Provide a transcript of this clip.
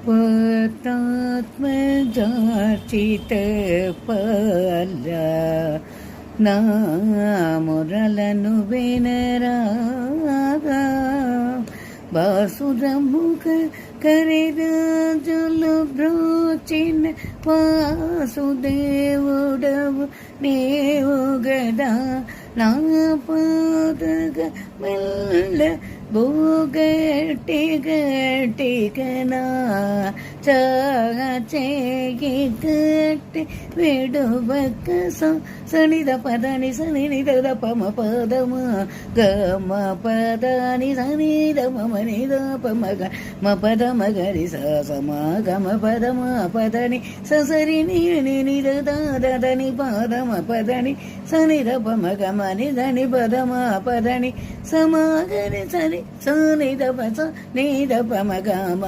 పతాత్మజాచిత నా మురలను వినరాగా బాసురముఖ కరిరాజులు బ్రోచిన వాసుదేవుడవు నీవు గదా నా పాదగ మెల్ల భూగట్టి గట్టిగనా చేయి కట్టి విడువక్క సనిద పదని సనిద పమ పదమ గమ పదని సనిద మమ నిద పమ మ పద మగరి సమ గమ పదమ పదని ససరి నిద దని పదమ పదని సనిద పమ గమ నిదని పదమ పదని సమాగరి సని సనిద ప నిద పమ గమ